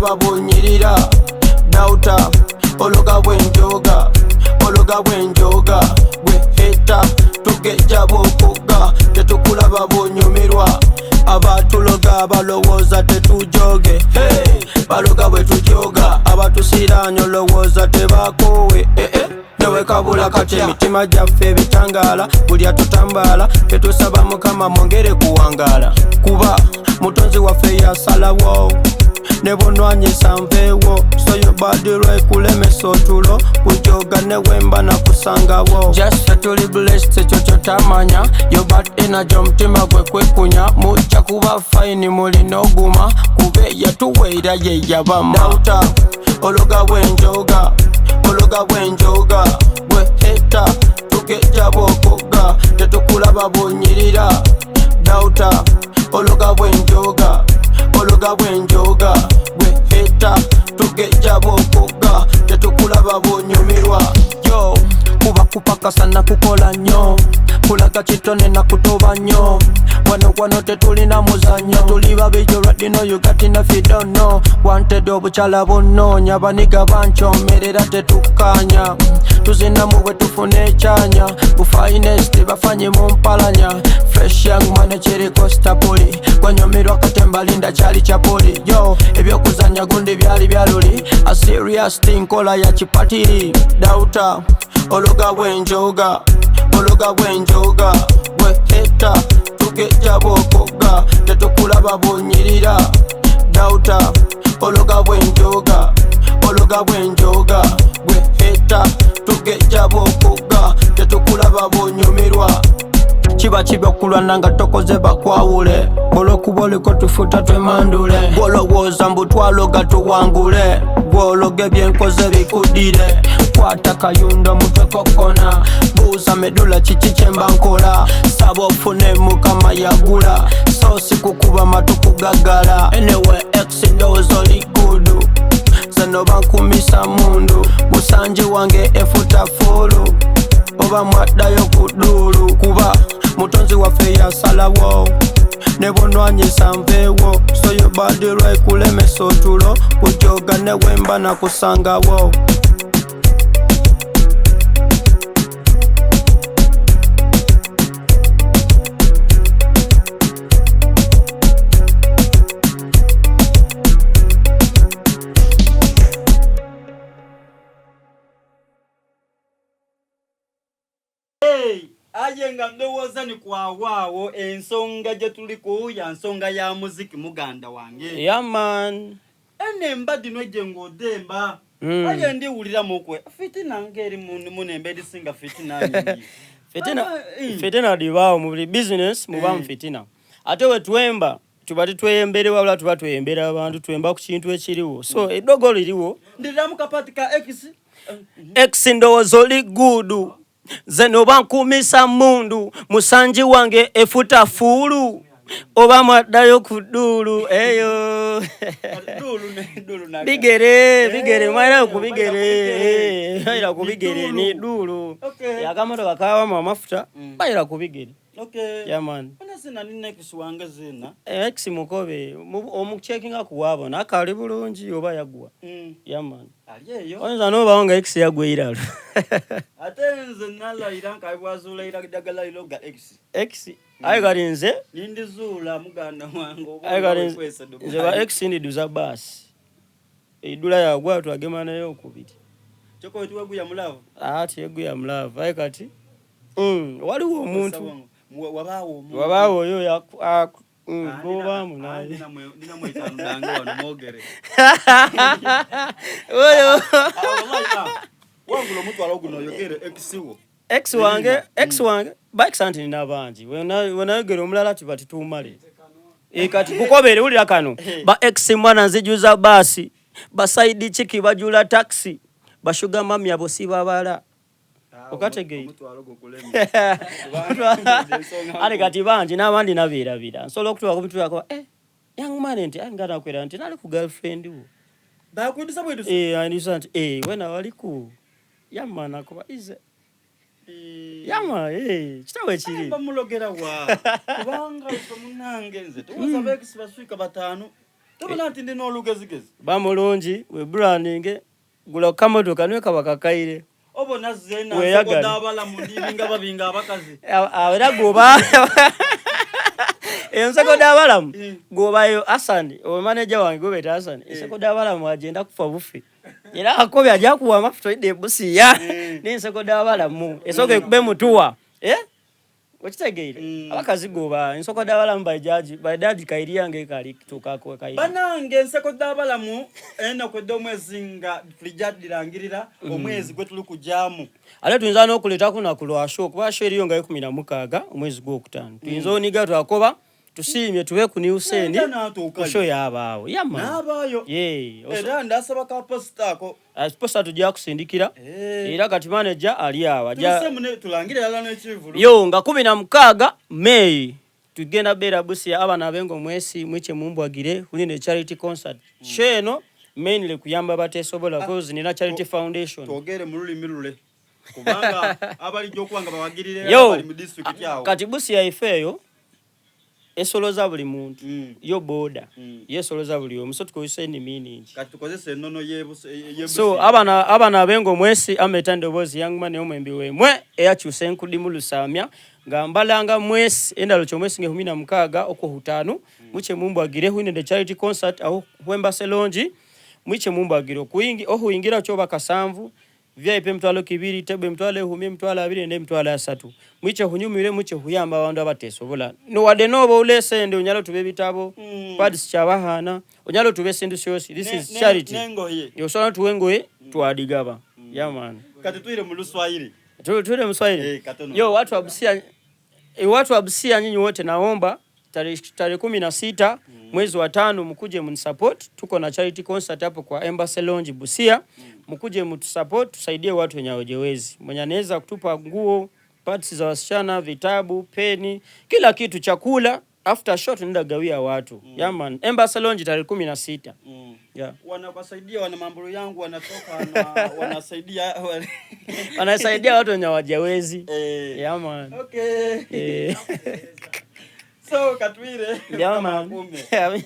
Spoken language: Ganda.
tetukulaba bunyirira dauta ologa bwenjoga gwe heta tugeja bokoga tetukulaba bunyumirwa abatuloga balowooza tetujoge baloga bwe tujoga abatusiranya olowooza tebakoowe newe kabula kati emitima gyaffe ebitangala buli atutambala tetusaba mukama mwongere kuwangala kuba mutonzi waffe yasalawo ne bunwanyisa nveewo so your body right kulemesa otulo kujoga ne wemba na kusangawo just tuli blessed ekyo kyotamanya your bad energy omutima gwe kwekunya mujja kuba fine mulina oguma kube yatuweera ye yabama dauta ologa bwenjoga gwe heta tugeja bokoga tetukulaba bunyirira dauta ologa bwenjoga gwe heta tugeja bokoga tetukulaba bunyumirwa yo kuba kupakasa na kukola nnyo kulaga kitone na kutoba nnyo wano tetulina muzanyo tuli babijo right now you got enough you don't know wanted obukyala bunoonya baniga bancomerera tetukanya tuzina mubwe tufune ekyanya bufinest bafanye mumpalanya fresh young man ekiriko stapoli gwanyomerwa katemba linda kyali kyapoli yo ebyokuzanya gundi byali byaluli a serious thing kola ya kipatiri dauta ologa bwenjoga gwe heta tugeja bokoga tetukulaba bunyirira dauta ologa bwenjoga gwe heta tugeja bokoga tetukulaba bunyumirwa kiba okulwana nga tokoze bakwawule olwokuba oliko tufuta twemandule gwolowooza mbu twaloga tuwangule gwologa ebyenkoze bikudire kwata kayundo mutwe kokona buuza medula kiki kyemba nkola saba ofune mukama yagula so sikukuba matu kugagala anyway ex ndowooza oli gudu zano bankumisa mundu musanji wange efuta fulu oba mwaddayo kudulu kuba mutonzi waffe yasalawo ne bunwanyisa nveewo so your body right kulemesa otulo kujoga ne wemba na kusangawo aye nga ndowooza ni kwawaawo ensonga gye tuliko ya nsonga ya muziki muganda wange yaman enemba dino gye ng'odemba aye ndiwuliramu okwe fitina ngeri munemba erisinga fitina nyingi fitina dibaawo mu buli business mubaamu fitina ate we twemba tuba tetweyembera wabula tuba tweyembera abantu twemba ku kintu ekiriwo so eddogo liriwo ndiramu kapati ka x ndowooza oli gudu zeno bankumisa mundu musanji wange efuta fulu oba mwaddayo ku ddulu eyo bigere mwaira kubigere ni ddulu yakamotoka kawamu amafuta bayira kubigere yaman ex mukobe omucheckinga kuwabona akali bulungi oba yagwa yaman oyinza n'obawo nga ex yagwa iralo ate nze nalayira nkabwazula iragdagala iloga ex ayi kati nze nindizuula muganda wange nze ba ex ndiduza basi eidula yagwa twagema nayo okubiri kyoko tuwaguya mulavu ati yeguya mulavu ayi kati waliwo omuntu wabaawo oyo yakubamu naye nina mwetanu dange wano mogere oyo wangulo mutwala oguno oyogere exiwo ex wange bike anti nina bangi wenayogera omulala tuba titumale kati kukobere wulira kano ba ex mwana nzijuza basi basaidi chiki bajula taxi bashuga mami abo si babala okategeera ale kati bangi n'abandi nabeerabira nsobola okutuuka ku bitu yakoba young man nti ngana kwera nti nali ku girlfriend wo bakudisa bwetu andisa nti wena waliku yamana akoba ize yama kitawe kiri bamulogera wa kubanga ife munange nze tuwoza bekisi baswika batano tubona ati ndi n'olugezigezi bamulungi we branding gula kamotoka niwe kabakakaire obona zena sekodabala mundimi nga babinga abakazi awera goba sekodabala gobayo Hassan o manager wange gobeta Hassan sekodabala agenda kufa bufi era akobya ajja kuwa amafuta ide busiya ni sekodabala mu esoke kube mutuwa Wachitegeire abakazi goba nsoko dabala by daddy kairi yange kali tukako kairi banange nsoko dabala mu eno kwedo mwezi nga tulijaddirangirira omwezi gwe tuli kujamu ale tuyinza n'okuleta kuna kulwa show kuba show eriyo nga 16 omwezi gw'okutaano tuyinza oniga twakoba tusiimye tuwe ku Niuseni show yabaawo yamma nabayo era ndasaba ka postako posta tujja kusindikira era kati manager ali awa tulangire yala n'ekivulu yo nga 16 May tugenda bera busi abana abengo mwesi mwiche mumbwagire kunine charity concert sheno mainly kuyamba batesobola cause nina charity foundation togere mu lulimi lule kubanga abali jokwanga bawagirire abali mu district yawo kati busi ya ifeyo esoloza buli muntu yo boda yesoloza buli omuso tukozesa ni meaning kati tukozesa nono yebusi so abana abengo mwesi ametande obozi young man omwembi wemwe eyakyuse enkudi mu lusamya ngambalanga mwesi endalo kyomwesi nge 16 okwo muche mumbwagire huine charity concert aho Wemba Selonji muche mumbwagire okuingi ohuingira choba kasanvu VIP mtwalo kibiri tebe mtwalo 10 mtwalo 2 ne mtwalo 3 muche hunyumire muche huyamba abandu abatesobola no wade nobo ulese ndi unyalo tube bitabo pads chabahana unyalo tube sindu shosi this is charity yo sona tuwengoye twadigaba yaman kati tuire mu Luswahili tuire mu Swahili yo watu wa Busia nyinyi wote naomba tarehe 16 mwezi wa 5 mkuje mnisupport tuko na charity concert hapo kwa Embassy Lounge Busia mkuje mtusupport tusaidie watu wenye hawajewezi mwenye anaweza kutupa nguo parts za wasichana vitabu peni kila kitu chakula after shot nenda gawia watu yaman Embassy Lounge tarehe 16 wanawasaidia wana mambo yangu wanatoka na wanasaidia watu wenye hawajewezi yaman okay so katwire yaman